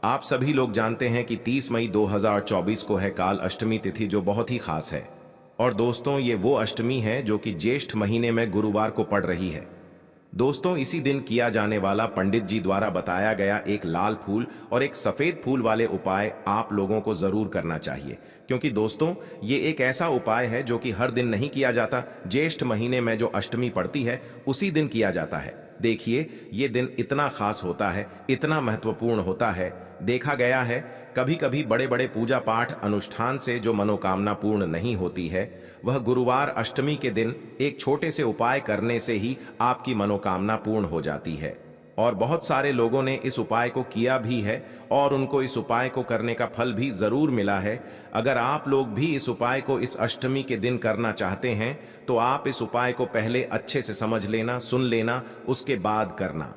आप सभी लोग जानते हैं कि 30 मई 2024 को है काल अष्टमी तिथि, जो बहुत ही खास है। और दोस्तों, ये वो अष्टमी है जो कि ज्येष्ठ महीने में गुरुवार को पड़ रही है। दोस्तों, इसी दिन किया जाने वाला पंडित जी द्वारा बताया गया एक लाल फूल और एक सफेद फूल वाले उपाय आप लोगों को जरूर करना चाहिए, क्योंकि दोस्तों, ये एक ऐसा उपाय है जो कि हर दिन नहीं किया जाता। ज्येष्ठ महीने में जो अष्टमी पड़ती है उसी दिन किया जाता है। देखिए, ये दिन इतना खास होता है, इतना महत्वपूर्ण होता है। देखा गया है, कभी कभी बड़े बड़े पूजा पाठ अनुष्ठान से जो मनोकामना पूर्ण नहीं होती है, वह गुरुवार अष्टमी के दिन एक छोटे से उपाय करने से ही आपकी मनोकामना पूर्ण हो जाती है। और बहुत सारे लोगों ने इस उपाय को किया भी है और उनको इस उपाय को करने का फल भी जरूर मिला है। अगर आप लोग भी इस उपाय को इस अष्टमी के दिन करना चाहते हैं तो आप इस उपाय को पहले अच्छे से समझ लेना, सुन लेना, उसके बाद करना।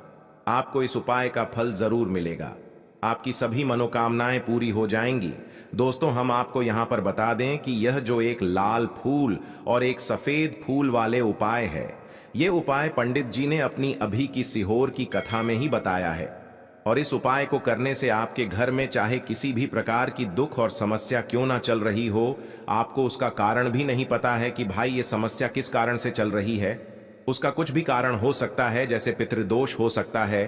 आपको इस उपाय का फल जरूर मिलेगा, आपकी सभी मनोकामनाएं पूरी हो जाएंगी। दोस्तों, हम आपको यहां पर बता दें कि यह जो एक लाल फूल और एक सफेद फूल वाले उपाय है, ये उपाय पंडित जी ने अपनी अभी की सीहोर की कथा में ही बताया है। और इस उपाय को करने से आपके घर में चाहे किसी भी प्रकार की दुख और समस्या क्यों ना चल रही हो, आपको उसका कारण भी नहीं पता है कि भाई ये समस्या किस कारण से चल रही है। उसका कुछ भी कारण हो सकता है, जैसे पितृदोष हो सकता है,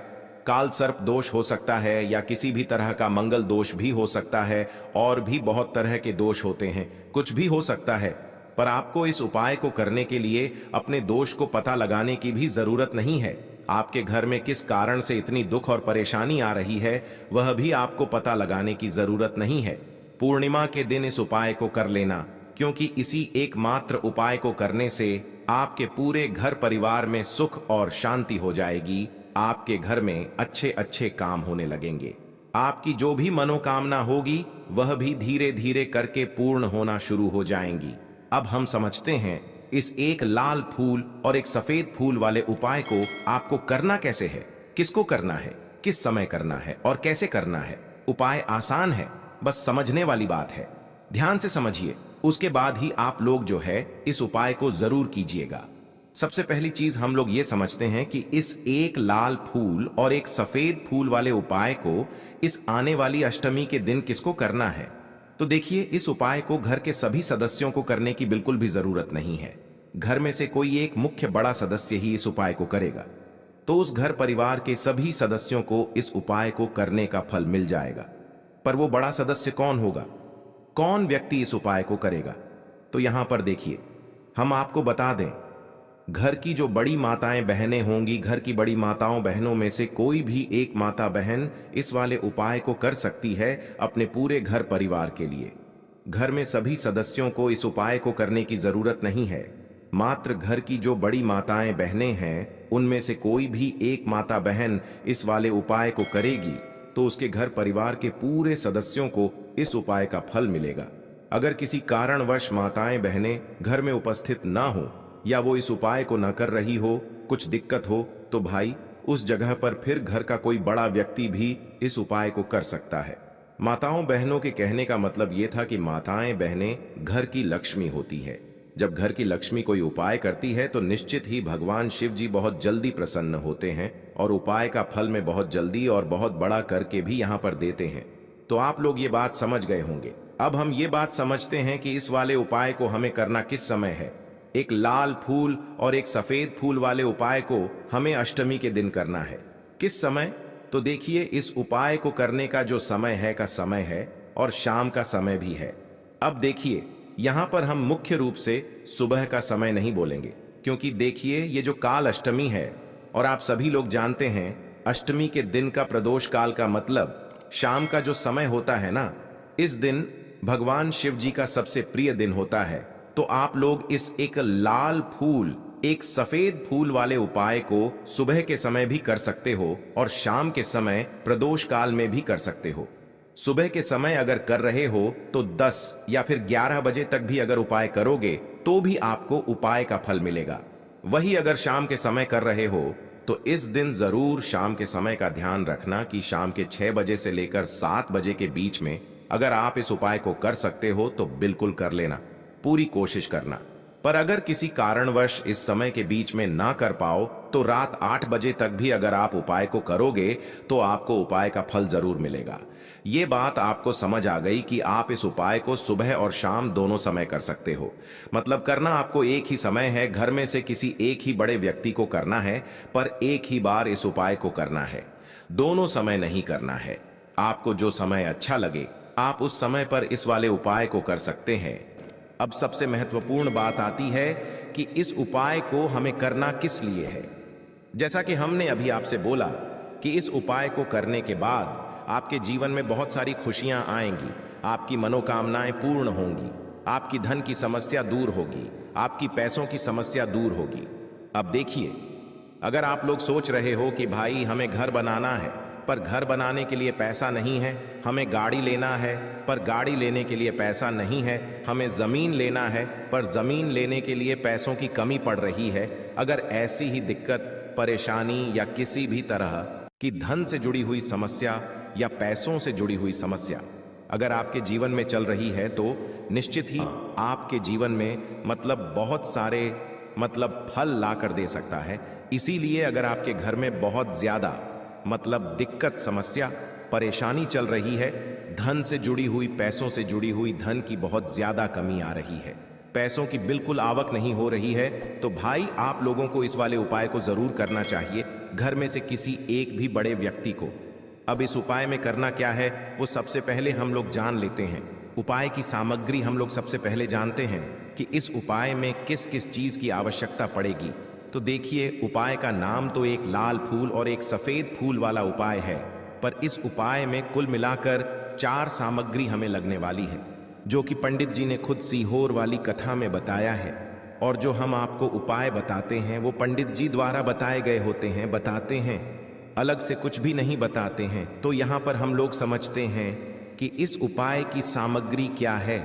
काल सर्प दोष हो सकता है, या किसी भी तरह का मंगल दोष भी हो सकता है। और भी बहुत तरह के दोष होते हैं, कुछ भी हो सकता है। पर आपको इस उपाय को करने के लिए अपने दोष को पता लगाने की भी जरूरत नहीं है। आपके घर में किस कारण से इतनी दुख और परेशानी आ रही है, वह भी आपको पता लगाने की जरूरत नहीं है। पूर्णिमा के दिन इस उपाय को कर लेना, क्योंकि इसी एकमात्र उपाय को करने से आपके पूरे घर परिवार में सुख और शांति हो जाएगी। आपके घर में अच्छे अच्छे काम होने लगेंगे। आपकी जो भी मनोकामना होगी वह भी धीरे धीरे करके पूर्ण होना शुरू हो जाएंगी। अब हम समझते हैं इस एक लाल फूल और एक सफेद फूल वाले उपाय को आपको करना कैसे है, किसको करना है, किस समय करना है और कैसे करना है। उपाय आसान है, बस समझने वाली बात है। ध्यान से समझिए, उसके बाद ही आप लोग जो है इस उपाय को जरूर कीजिएगा। सबसे पहली चीज हम लोग ये समझते हैं कि इस एक लाल फूल और एक सफेद फूल वाले उपाय को इस आने वाली अष्टमी के दिन किसको करना है। तो देखिए, इस उपाय को घर के सभी सदस्यों को करने की बिल्कुल भी जरूरत नहीं है। घर में से कोई एक मुख्य बड़ा सदस्य ही इस उपाय को करेगा, तो उस घर परिवार के सभी सदस्यों को इस उपाय को करने का फल मिल जाएगा। पर वो बड़ा सदस्य कौन होगा, कौन व्यक्ति इस उपाय को करेगा? तो यहां पर देखिए, हम आपको बता दें, घर की जो बड़ी माताएं बहनें होंगी, घर की बड़ी माताओं बहनों में से कोई भी एक माता बहन इस वाले उपाय को कर सकती है अपने पूरे घर परिवार के लिए। घर में सभी सदस्यों को इस उपाय को करने की जरूरत नहीं है। मात्र घर की जो बड़ी माताएं बहनें हैं, उनमें से कोई भी एक माता बहन इस वाले उपाय को करेगी तो उसके घर परिवार के पूरे सदस्यों को इस उपाय का फल मिलेगा। अगर किसी कारणवश माताएं बहनें घर में उपस्थित ना हो या वो इस उपाय को न कर रही हो, कुछ दिक्कत हो, तो भाई उस जगह पर फिर घर का कोई बड़ा व्यक्ति भी इस उपाय को कर सकता है। माताओं बहनों के कहने का मतलब ये था कि माताएं बहनें घर की लक्ष्मी होती है। जब घर की लक्ष्मी कोई उपाय करती है तो निश्चित ही भगवान शिव जी बहुत जल्दी प्रसन्न होते हैं और उपाय का फल में बहुत जल्दी और बहुत बड़ा करके भी यहाँ पर देते हैं। तो आप लोग ये बात समझ गए होंगे। अब हम ये बात समझते हैं कि इस वाले उपाय को हमें करना किस समय है। एक लाल फूल और एक सफेद फूल वाले उपाय को हमें अष्टमी के दिन करना है। किस समय? तो देखिए, इस उपाय को करने का जो समय है का समय है और शाम का समय भी है। अब देखिए, यहां पर हम मुख्य रूप से सुबह का समय नहीं बोलेंगे, क्योंकि देखिए, ये जो काल अष्टमी है और आप सभी लोग जानते हैं अष्टमी के दिन का प्रदोष काल का मतलब शाम का जो समय होता है ना, इस दिन भगवान शिव जी का सबसे प्रिय दिन होता है। तो आप लोग इस एक लाल फूल एक सफेद फूल वाले उपाय को सुबह के समय भी कर सकते हो और शाम के समय प्रदोष काल में भी कर सकते हो। सुबह के समय अगर कर रहे हो तो 10 या फिर 11 बजे तक भी अगर उपाय करोगे तो भी आपको उपाय का फल मिलेगा। वही अगर शाम के समय कर रहे हो तो इस दिन जरूर शाम के समय का ध्यान रखना कि शाम के 6 बजे से लेकर 7 बजे के बीच में अगर आप इस उपाय को कर सकते हो तो बिल्कुल कर लेना, पूरी कोशिश करना। पर अगर किसी कारणवश इस समय के बीच में ना कर पाओ तो रात 8 बजे तक भी अगर आप उपाय को करोगे तो आपको उपाय का फल जरूर मिलेगा। ये बात आपको समझ आ गई कि आप इस उपाय को सुबह और शाम दोनों समय कर सकते हो। मतलब करना आपको एक ही समय है, घर में से किसी एक ही बड़े व्यक्ति को करना है, पर एक ही बार इस उपाय को करना है, दोनों समय नहीं करना है। आपको जो समय अच्छा लगे आप उस समय पर इस वाले उपाय को कर सकते हैं। अब सबसे महत्वपूर्ण बात आती है कि इस उपाय को हमें करना किस लिए है। जैसा कि हमने अभी आपसे बोला कि इस उपाय को करने के बाद आपके जीवन में बहुत सारी खुशियां आएंगी, आपकी मनोकामनाएं पूर्ण होंगी, आपकी धन की समस्या दूर होगी, आपकी पैसों की समस्या दूर होगी। अब देखिए, अगर आप लोग सोच रहे हो कि भाई हमें घर बनाना है पर घर बनाने के लिए पैसा नहीं है, हमें गाड़ी लेना है पर गाड़ी लेने के लिए पैसा नहीं है, हमें ज़मीन लेना है पर ज़मीन लेने के लिए पैसों की कमी पड़ रही है, अगर ऐसी ही दिक्कत, परेशानी या किसी भी तरह की धन से जुड़ी हुई समस्या या पैसों से जुड़ी हुई समस्या अगर आपके जीवन में चल रही है तो निश्चित ही आपके जीवन में बहुत सारे फल ला कर दे सकता है। इसीलिए अगर आपके घर में बहुत ज्यादा दिक्कत, समस्या, परेशानी चल रही है, धन से जुड़ी हुई, पैसों से जुड़ी हुई, धन की बहुत ज्यादा कमी आ रही है, पैसों की बिल्कुल आवक नहीं हो रही है, तो भाई आप लोगों को इस वाले उपाय को जरूर करना चाहिए, घर में से किसी एक भी बड़े व्यक्ति को। अब इस उपाय में करना क्या है वो सबसे पहले हम लोग जान लेते हैं। उपाय की सामग्री हम लोग सबसे पहले जानते हैं कि इस उपाय में किस किस चीज की आवश्यकता पड़ेगी। तो देखिए, उपाय का नाम तो एक लाल फूल और एक सफेद फूल वाला उपाय है, पर इस उपाय में कुल मिलाकर 4 सामग्री हमें लगने वाली है, जो कि पंडित जी ने खुद सीहोर वाली कथा में बताया है। और जो हम आपको उपाय बताते हैं वो पंडित जी द्वारा बताए गए होते हैं, बताते हैं, अलग से कुछ भी नहीं बताते हैं। तो यहाँ पर हम लोग समझते हैं कि इस उपाय की सामग्री क्या है।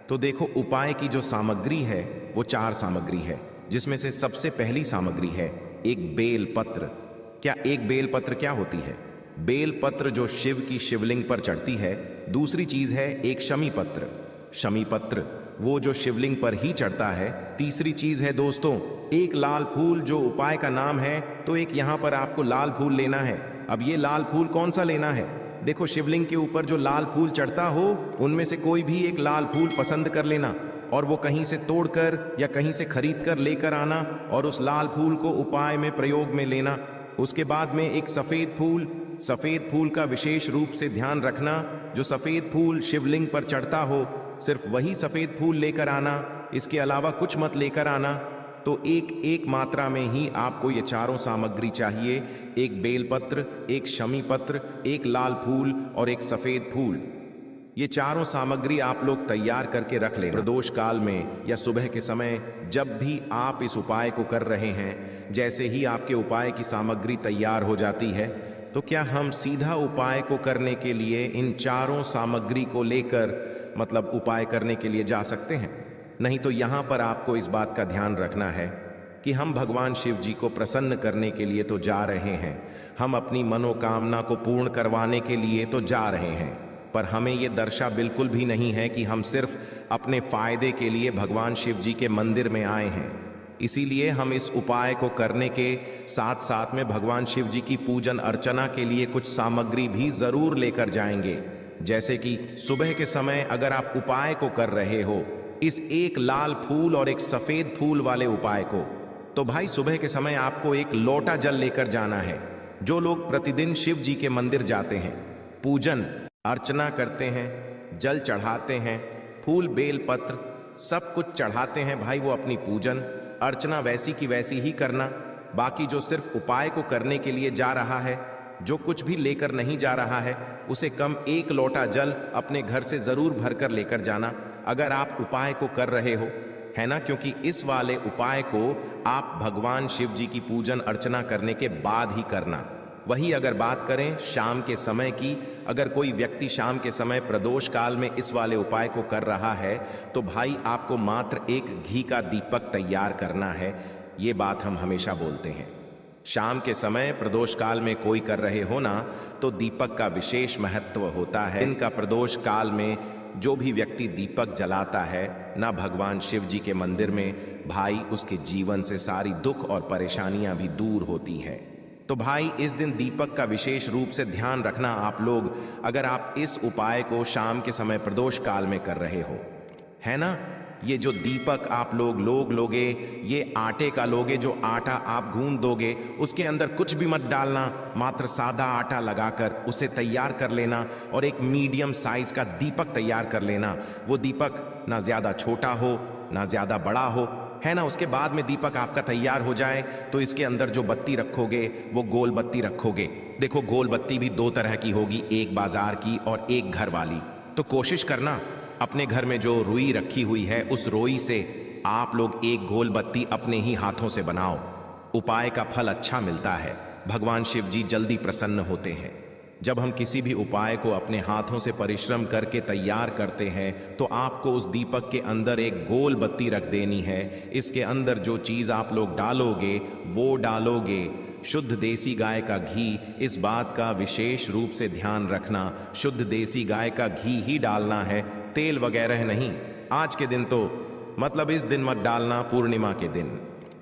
तो देखो, उपाय की जो सामग्री है वो 4 सामग्री है, जिसमें से सबसे पहली सामग्री है एक बेल पत्र। क्या एक बेल पत्र क्या होती है? बेल पत्र जो शिव की शिवलिंग पर चढ़ती है। दूसरी चीज है एक शमी पत्र, शमी पत्र वो जो शिवलिंग पर ही चढ़ता है। तीसरी चीज है दोस्तों एक लाल फूल, जो उपाय का नाम है, तो एक यहाँ पर आपको लाल फूल लेना है। अब ये लाल फूल कौन सा लेना है? देखो, शिवलिंग के ऊपर जो लाल फूल चढ़ता हो उनमें से कोई भी एक लाल फूल पसंद कर लेना और वो कहीं से तोड़कर या कहीं से खरीद कर लेकर आना और उस लाल फूल को उपाय में प्रयोग में लेना। उसके बाद में एक सफेद फूल का विशेष रूप से ध्यान रखना, जो सफेद फूल शिवलिंग पर चढ़ता हो सिर्फ वही सफेद फूल लेकर आना, इसके अलावा कुछ मत लेकर आना। तो एक मात्रा में ही आपको ये 4 सामग्री चाहिए, एक बेलपत्र, एक शमी पत्र, एक लाल फूल और एक सफेद फूल। ये 4 सामग्री आप लोग तैयार करके रख लें। प्रदोष काल में या सुबह के समय जब भी आप इस उपाय को कर रहे हैं, जैसे ही आपके उपाय की सामग्री तैयार हो जाती है, तो क्या हम सीधा उपाय को करने के लिए इन 4 सामग्री को लेकर उपाय करने के लिए जा सकते हैं? नहीं, तो यहाँ पर आपको इस बात का ध्यान रखना है कि हम भगवान शिव जी को प्रसन्न करने के लिए तो जा रहे हैं, हम अपनी मनोकामना को पूर्ण करवाने के लिए तो जा रहे हैं, पर हमें ये दर्शा बिल्कुल भी नहीं है कि हम सिर्फ अपने फायदे के लिए भगवान शिव जी के मंदिर में आए हैं। इसीलिए हम इस उपाय को करने के साथ साथ में भगवान शिव जी की पूजन अर्चना के लिए कुछ सामग्री भी जरूर लेकर जाएंगे। जैसे कि सुबह के समय अगर आप उपाय को कर रहे हो, इस एक लाल फूल और एक सफेद फूल वाले उपाय को, तो भाई सुबह के समय आपको एक लोटा जल लेकर जाना है। जो लोग प्रतिदिन शिव जी के मंदिर जाते हैं, पूजन अर्चना करते हैं, जल चढ़ाते हैं, फूल बेल पत्र सब कुछ चढ़ाते हैं, भाई वो अपनी पूजन अर्चना वैसी की वैसी ही करना। बाकी जो सिर्फ उपाय को करने के लिए जा रहा है, जो कुछ भी लेकर नहीं जा रहा है, उसे कम 1 लोटा जल अपने घर से जरूर भरकर लेकर जाना, अगर आप उपाय को कर रहे हो, है ना? क्योंकि इस वाले उपाय को आप भगवान शिव जी की पूजन अर्चना करने के बाद ही करना। वही अगर बात करें शाम के समय की, अगर कोई व्यक्ति शाम के समय प्रदोष काल में इस वाले उपाय को कर रहा है, तो भाई आपको मात्र एक घी का दीपक तैयार करना है। ये बात हम हमेशा बोलते हैं, शाम के समय प्रदोष काल में कोई कर रहे हो ना, तो दीपक का विशेष महत्व होता है। दिन का प्रदोष काल में जो भी व्यक्ति दीपक जलाता है ना भगवान शिव जी के मंदिर में, भाई उसके जीवन से सारी दुख और परेशानियां भी दूर होती है। तो भाई इस दिन दीपक का विशेष रूप से ध्यान रखना आप लोग, अगर आप इस उपाय को शाम के समय प्रदोष काल में कर रहे हो, है ना। ये जो दीपक आप लोग लोगे, ये आटे का लोगे, जो आटा आप गूंद दोगे उसके अंदर कुछ भी मत डालना, मात्र सादा आटा लगाकर उसे तैयार कर लेना और एक मीडियम साइज का दीपक तैयार कर लेना। वो दीपक ना ज्यादा छोटा हो ना ज्यादा बड़ा हो, है ना। उसके बाद में दीपक आपका तैयार हो जाए तो इसके अंदर जो बत्ती रखोगे वो गोल बत्ती रखोगे। देखो गोल बत्ती भी दो तरह की होगी, एक बाजार की और एक घर वाली। तो कोशिश करना अपने घर में जो रुई रखी हुई है उस रुई से आप लोग एक गोल बत्ती अपने ही हाथों से बनाओ। उपाय का फल अच्छा मिलता है, भगवान शिव जी जल्दी प्रसन्न होते हैं। जब हम किसी भी उपाय को अपने हाथों से परिश्रम करके तैयार करते हैं तो आपको उस दीपक के अंदर एक गोल बत्ती रख देनी है। इसके अंदर जो चीज़ आप लोग डालोगे वो डालोगे शुद्ध देसी गाय का घी। इस बात का विशेष रूप से ध्यान रखना, शुद्ध देसी गाय का घी ही डालना है, तेल वगैरह नहीं। आज के दिन तो मतलब इस दिन मत डालना, पूर्णिमा के दिन,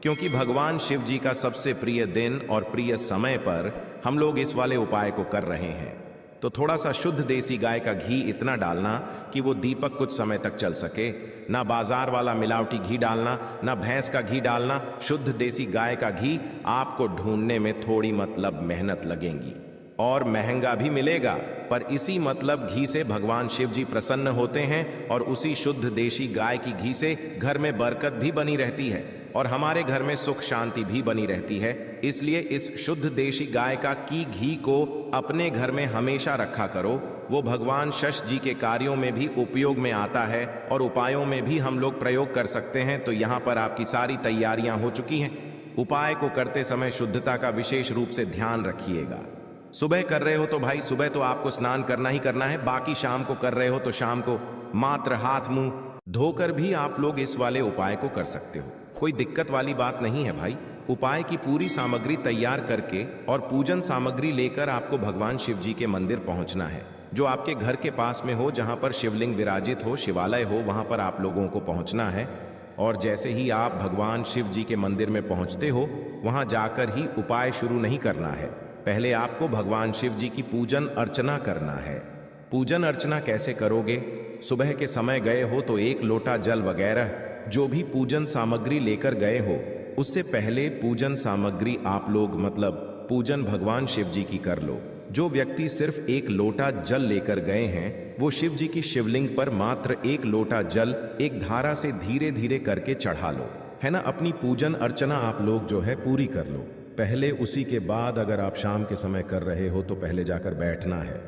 क्योंकि भगवान शिव जी का सबसे प्रिय दिन और प्रिय समय पर हम लोग इस वाले उपाय को कर रहे हैं। तो थोड़ा सा शुद्ध देसी गाय का घी इतना डालना कि वो दीपक कुछ समय तक चल सके। ना बाजार वाला मिलावटी घी डालना, ना भैंस का घी डालना, शुद्ध देसी गाय का घी। आपको ढूंढने में थोड़ी मतलब मेहनत लगेगी और महंगा भी मिलेगा, पर इसी मतलब घी से भगवान शिव जी प्रसन्न होते हैं और उसी शुद्ध देसी गाय की घी से घर में बरकत भी बनी रहती है और हमारे घर में सुख शांति भी बनी रहती है। इसलिए इस शुद्ध देसी गाय का घी को अपने घर में हमेशा रखा करो। वो भगवान शश जी के कार्यों में भी उपयोग में आता है और उपायों में भी हम लोग प्रयोग कर सकते हैं। तो यहाँ पर आपकी सारी तैयारियां हो चुकी हैं। उपाय को करते समय शुद्धता का विशेष रूप से ध्यान रखिएगा। सुबह कर रहे हो तो भाई सुबह तो आपको स्नान करना ही करना है, बाकी शाम को कर रहे हो तो शाम को मात्र हाथ मुंह धोकर भी आप लोग इस वाले उपाय को कर सकते हो। कोई दिक्कत वाली बात नहीं है भाई। उपाय की पूरी सामग्री तैयार करके और पूजन सामग्री लेकर आपको भगवान शिव जी के मंदिर पहुंचना है, जो आपके घर के पास में हो, जहां पर शिवलिंग विराजित हो, शिवालय हो, वहां पर आप लोगों को पहुंचना है। और जैसे ही आप भगवान शिव जी के मंदिर में पहुंचते हो, वहां जाकर ही उपाय शुरू नहीं करना है। पहले आपको भगवान शिव जी की पूजन अर्चना करना है। पूजन अर्चना कैसे करोगे? सुबह के समय गए हो तो एक लोटा जल वगैरह जो भी पूजन सामग्री लेकर गए हो, उससे पहले पूजन सामग्री आप लोग मतलब पूजन भगवान शिव जी की कर लो। जो व्यक्ति सिर्फ एक लोटा जल लेकर गए हैं वो शिव जी की शिवलिंग पर मात्र एक लोटा जल एक धारा से धीरे धीरे करके चढ़ा लो, है ना। अपनी पूजन अर्चना आप लोग जो है पूरी कर लो पहले। उसी के बाद अगर आप शाम के समय कर रहे हो तो पहले जाकर बैठना है।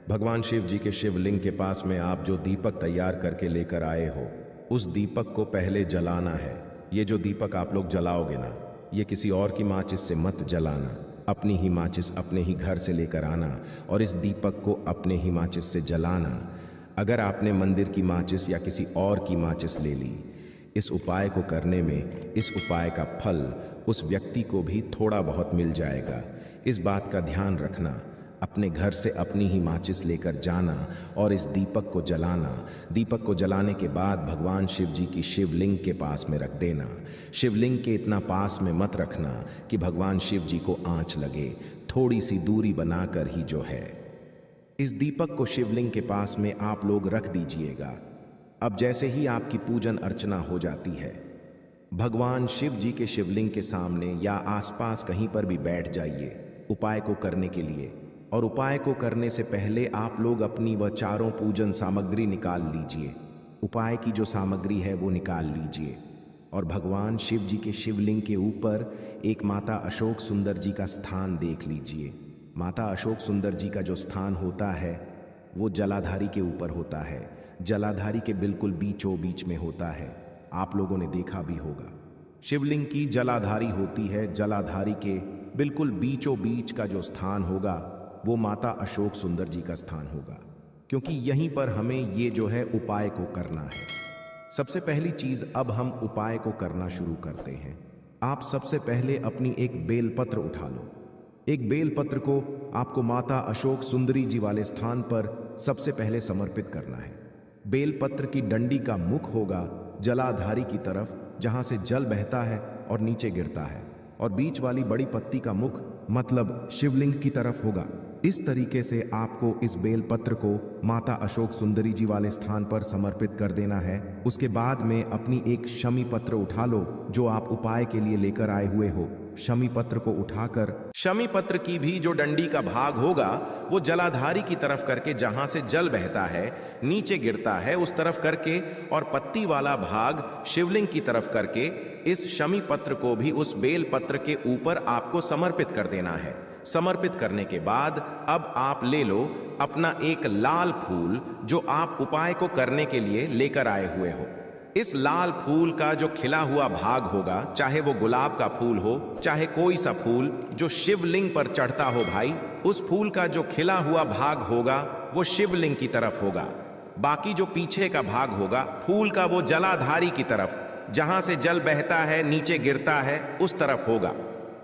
भगवान शिव जी के शिवलिंग के पास में आप जो दीपक तैयार करके लेकर आए हो उस दीपक को पहले जलाना है। ये जो दीपक आप लोग जलाओगे ना, ये किसी और की माचिस से मत जलाना, अपनी ही माचिस अपने ही घर से लेकर आना और इस दीपक को अपने ही माचिस से जलाना। अगर आपने मंदिर की माचिस या किसी और की माचिस ले ली, इस उपाय को करने में इस उपाय का फल उस व्यक्ति को भी थोड़ा बहुत मिल जाएगा। इस बात का ध्यान रखना। अपने घर से अपनी ही माचिस लेकर जाना और इस दीपक को जलाना। दीपक को जलाने के बाद भगवान शिव जी की शिवलिंग के पास में रख देना। शिवलिंग के इतना पास में मत रखना कि भगवान शिव जी को आंच लगे, थोड़ी सी दूरी बनाकर ही जो है इस दीपक को शिवलिंग के पास में आप लोग रख दीजिएगा। अब जैसे ही आपकी पूजन अर्चना हो जाती है, भगवान शिव जी के शिवलिंग के सामने या आसपास कहीं पर भी बैठ जाइए उपाय को करने के लिए। और उपाय को करने से पहले आप लोग अपनी वह चारों पूजन सामग्री निकाल लीजिए। उपाय की जो सामग्री है वो निकाल लीजिए और भगवान शिव जी के शिवलिंग के ऊपर एक माता अशोक सुंदर जी का स्थान देख लीजिए। माता अशोक सुंदर जी का जो स्थान होता है वो जलाधारी के ऊपर होता है, जलाधारी के बिल्कुल बीचों बीच में होता है। आप लोगों ने देखा भी होगा शिवलिंग की जलाधारी होती है, जलाधारी के बिल्कुल बीचों बीच का जो स्थान होगा वो माता अशोक सुंदर जी का स्थान होगा, क्योंकि यहीं पर हमें ये जो है उपाय को करना है। सबसे पहली चीज अब हम उपाय को करना शुरू करते हैं। आप सबसे पहले अपनी एक बेलपत्र उठा लो। एक बेलपत्र को आपको माता अशोक सुंदरी जी वाले स्थान पर सबसे पहले समर्पित करना है। बेलपत्र की डंडी का मुख होगा जलाधारी की तरफ, जहां से जल बहता है और नीचे गिरता है, और बीच वाली बड़ी पत्ती का मुख मतलब शिवलिंग की तरफ होगा। इस तरीके से आपको इस बेलपत्र को माता अशोक सुंदरी जी वाले स्थान पर समर्पित कर देना है। उसके बाद में अपनी एक शमी पत्र उठा लो जो आप उपाय के लिए लेकर आए हुए हो। शमी पत्र को उठाकर शमी पत्र की भी जो डंडी का भाग होगा वो जलाधारी की तरफ करके, जहां से जल बहता है नीचे गिरता है उस तरफ करके, और पत्ती वाला भाग शिवलिंग की तरफ करके इस शमी पत्र को भी उस बेल पत्र के ऊपर आपको समर्पित कर देना है। समर्पित करने के बाद अब आप ले लो अपना एक लाल फूल जो आप उपाय को करने के लिए लेकर आए हुए हो। इस लाल फूल का जो खिला हुआ भाग होगा, चाहे वो गुलाब का फूल हो चाहे कोई सा फूल जो शिवलिंग पर चढ़ता हो भाई, उस फूल का जो खिला हुआ भाग होगा वो शिवलिंग की तरफ होगा। बाकी जो पीछे का भाग होगा फूल का वो जलाधारी की तरफ, जहां से जल बहता है नीचे गिरता है उस तरफ होगा।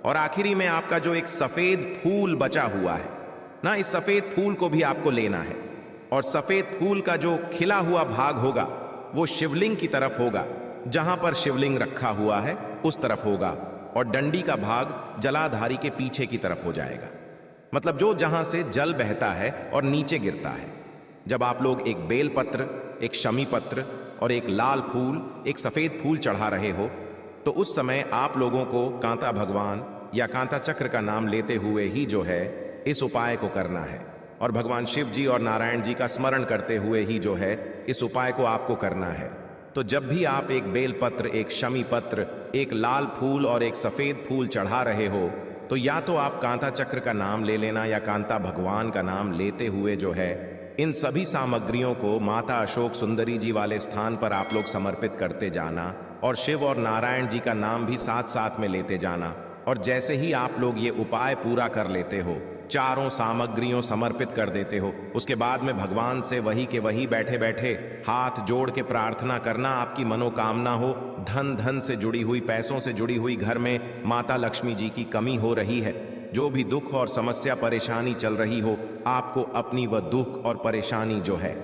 और आखिरी में आपका जो एक सफेद फूल बचा हुआ है ना, इस सफेद फूल को भी आपको लेना है, और सफेद फूल का जो खिला हुआ भाग होगा वो शिवलिंग की तरफ होगा, जहां पर शिवलिंग रखा हुआ है उस तरफ होगा, और डंडी का भाग जलाधारी के पीछे की तरफ हो जाएगा, मतलब जो जहां से जल बहता है और नीचे गिरता है। जब आप लोग एक बेल पत्र, एक शमी पत्र और एक लाल फूल, एक सफेद फूल चढ़ा रहे हो, तो उस समय आप लोगों को कांता भगवान या कांता चक्र का नाम लेते हुए ही जो है इस उपाय को करना है, और भगवान शिव जी और नारायण जी का स्मरण करते हुए ही जो है इस उपाय को आपको करना है। तो जब भी आप एक बेलपत्र, एक शमी पत्र, एक लाल फूल और एक सफेद फूल चढ़ा रहे हो, तो या तो आप कांता चक्र का नाम ले लेना या कांता भगवान का नाम लेते हुए जो है इन सभी सामग्रियों को माता अशोक सुंदरी जी वाले स्थान पर आप लोग समर्पित करते जाना, और शिव और नारायण जी का नाम भी साथ साथ में लेते जाना। और जैसे ही आप लोग ये उपाय पूरा कर लेते हो, चारों सामग्रियों समर्पित कर देते हो, उसके बाद में भगवान से वही के वही बैठे बैठे हाथ जोड़ के प्रार्थना करना, आपकी मनोकामना हो, धन से जुड़ी हुई, पैसों से जुड़ी हुई, घर में माता लक्ष्मी जी की कमी हो रही है, जो भी दुख और समस्या परेशानी चल रही हो, आपको अपनी वह दुख और परेशानी जो है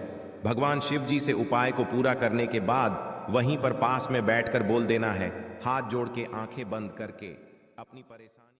भगवान शिव जी से उपाय को पूरा करने के बाद वहीं पर पास में बैठकर बोल देना है, हाथ जोड़ के आंखें बंद करके अपनी परेशानी